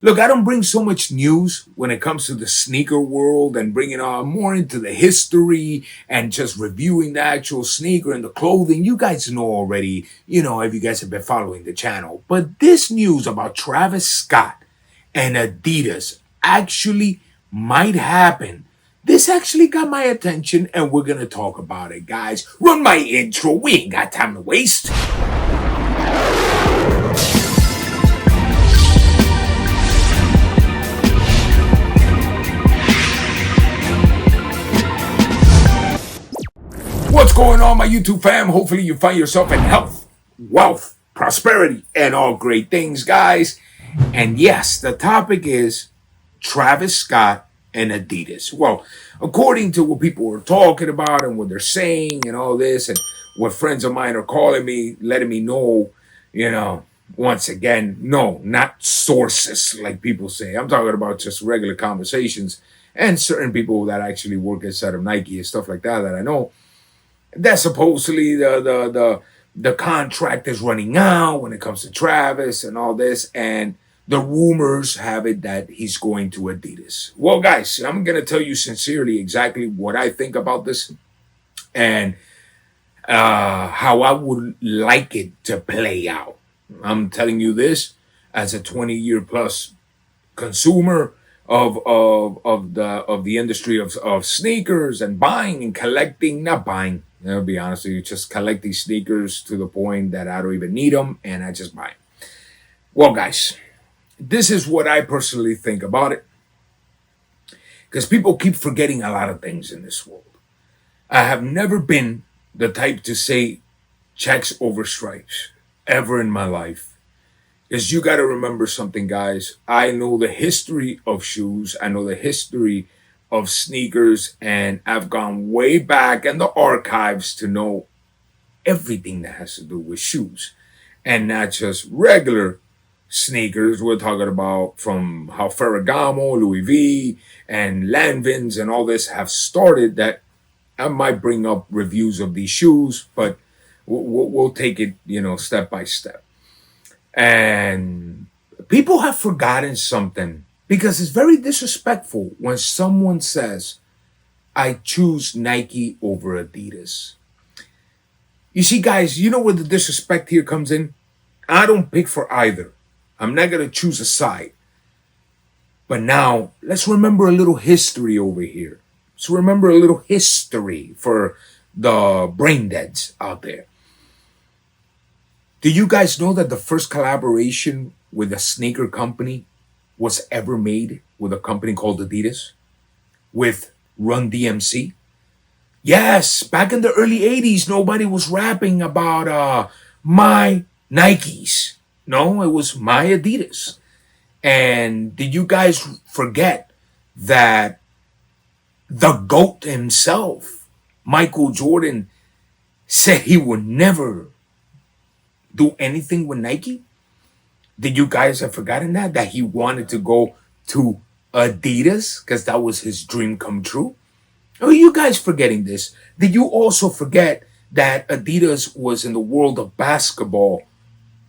Look, I don't bring so much news when it comes to the sneaker world and bringing on more into the history and just reviewing the actual sneaker and the clothing. You guys know already, if you guys have been following the channel. But this news about Travis Scott and Adidas actually might happen. This actually got my attention and we're going to talk about it, guys. Run my intro. We ain't got time to waste. What's going on, my YouTube fam? Hopefully you find yourself in health, wealth, prosperity, and all great things, guys. And yes, the topic is Travis Scott and Adidas. Well, according to what people are talking about and what they're saying and all this, and what friends of mine are calling me, letting me know, once again, no, not sources like people say. I'm talking about just regular conversations and certain people that actually work inside of Nike and stuff like that I know that supposedly the contract is running out when it comes to Travis and all this, and the rumors have it that he's going to Adidas. Well, guys, I'm gonna tell you sincerely exactly what I think about this and how I would like it to play out. I'm telling you this as a 20-year plus consumer of the industry of sneakers and buying and collecting, not buying. I'll be honest with you, just collecting sneakers to the point that I don't even need them and I just buy them. Well, guys, this is what I personally think about it. Because people keep forgetting a lot of things in this world. I have never been the type to say checks over stripes ever in my life. Because you got to remember something, guys. I know the history of shoes. I know the history of sneakers, and I've gone way back in the archives to know everything that has to do with shoes, and not just regular sneakers. We're talking about from how Ferragamo, Louis V, and Lanvins and all this have started. That I might bring up reviews of these shoes, but we'll take it, step by step. And people have forgotten something because it's very disrespectful when someone says, I choose Nike over Adidas. You see, guys, you know where the disrespect here comes in? I don't pick for either. I'm not going to choose a side. But now, let's remember a little history over here. Let's remember a little history for the brain deads out there. Do you guys know that the first collaboration with a sneaker company was ever made with a company called Adidas? With Run DMC? Yes, back in the early 80s, nobody was rapping about my Nikes. No, it was my Adidas. And did you guys forget that the GOAT himself, Michael Jordan, said he would never do anything with Nike? Did you guys have forgotten that he wanted to go to Adidas because that was his dream come true? Are you guys forgetting this? Did you also forget that Adidas was in the world of basketball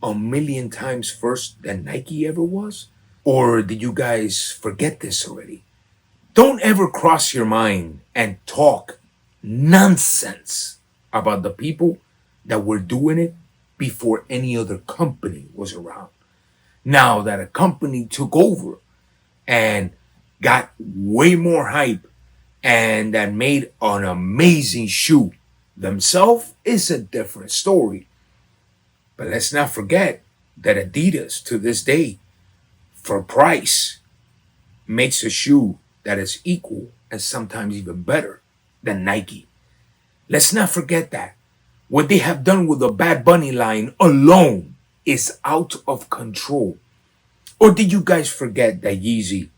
a million times first than Nike ever was? Or did you guys forget this already? Don't ever cross your mind and talk nonsense about the people that were doing it before any other company was around. Now that a company took over and got way more hype and that made an amazing shoe themselves, is a different story. But let's not forget that Adidas to this day, for price, makes a shoe that is equal and sometimes even better than Nike. Let's not forget that. What they have done with the Bad Bunny line alone is out of control. Or did you guys forget that Yeezy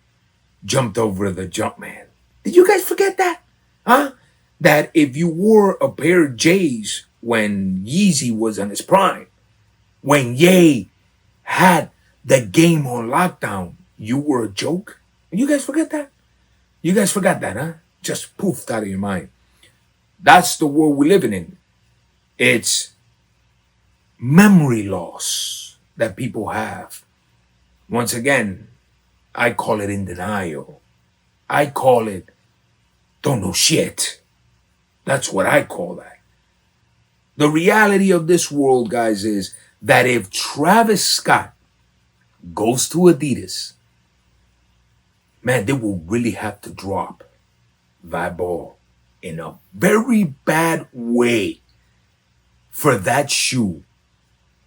jumped over the Jumpman? Did you guys forget that? Huh? That if you wore a pair of J's when Yeezy was in his prime, when Ye had the game on lockdown, you were a joke? You guys forget that? You guys forgot that, huh? Just poofed out of your mind. That's the world we're living in. It's memory loss that people have. Once again, I call it in denial. I call it don't know shit. That's what I call that. The reality of this world, guys, is that if Travis Scott goes to Adidas, man, they will really have to drop that ball in a very bad way for that shoe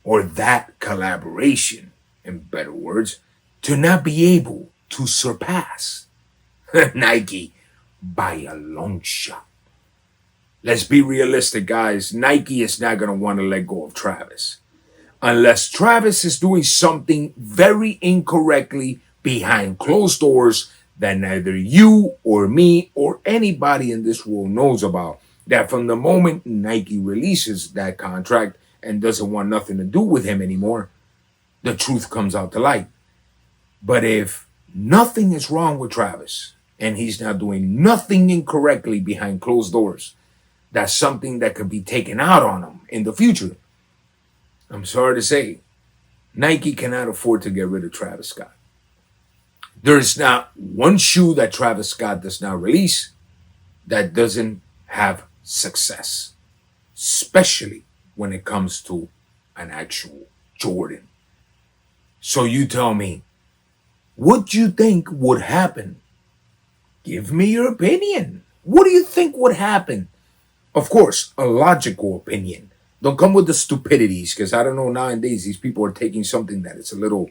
or that collaboration, in better words, to not be able to surpass Nike by a long shot. Let's be realistic, guys. Nike is not going to want to let go of Travis unless Travis is doing something very incorrectly behind closed doors that neither you or me or anybody in this world knows about. That from the moment Nike releases that contract and doesn't want nothing to do with him anymore, the truth comes out to light. But if nothing is wrong with Travis and he's not doing nothing incorrectly behind closed doors, that's something that could be taken out on him in the future. I'm sorry to say, Nike cannot afford to get rid of Travis Scott. There's not one shoe that Travis Scott does not release that doesn't have success, especially when it comes to an actual Jordan. So you tell me, what do you think would happen? Give me your opinion. What do you think would happen? Of course, a logical opinion. Don't come with the stupidities, because I don't know, nowadays these people are taking something that it's a little,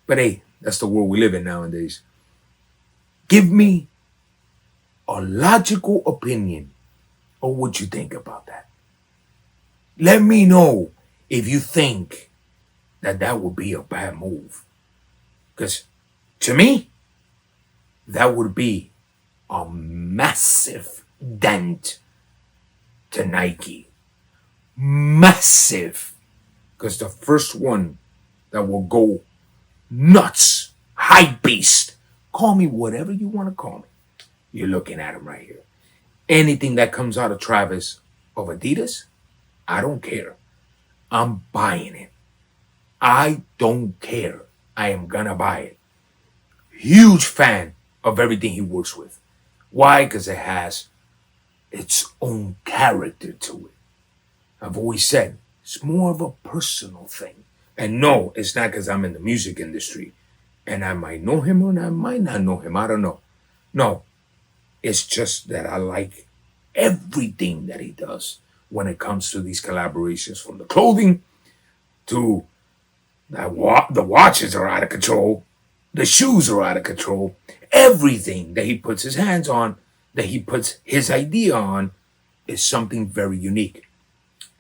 but hey, that's the world we live in nowadays. Give me a logical opinion of what you think about that. Let me know if you think that that would be a bad move. Because to me, that would be a massive dent to Nike. Massive. Because the first one that will go nuts, hype beast, call me whatever you want to call me. You're looking at him right here. Anything that comes out of Travis of Adidas, I don't care. I'm buying it. I don't care. I am gonna buy it. Huge fan of everything he works with. Why? Because it has its own character to it. I've always said it's more of a personal thing. And no, it's not because I'm in the music industry and I might know him or I might not know him. I don't know. No, it's just that I like everything that he does when it comes to these collaborations, from the clothing to the watches are out of control. The shoes are out of control. Everything that he puts his hands on, that he puts his idea on, is something very unique.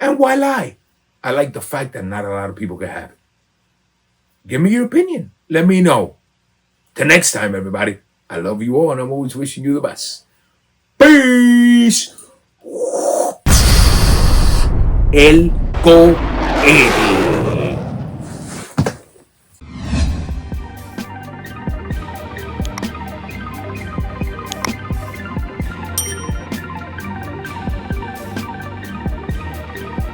And why lie? I like the fact that not a lot of people can have it. Give me your opinion. Let me know. Till next time, everybody. I love you all, and I'm always wishing you the best. Peace. El Cohete.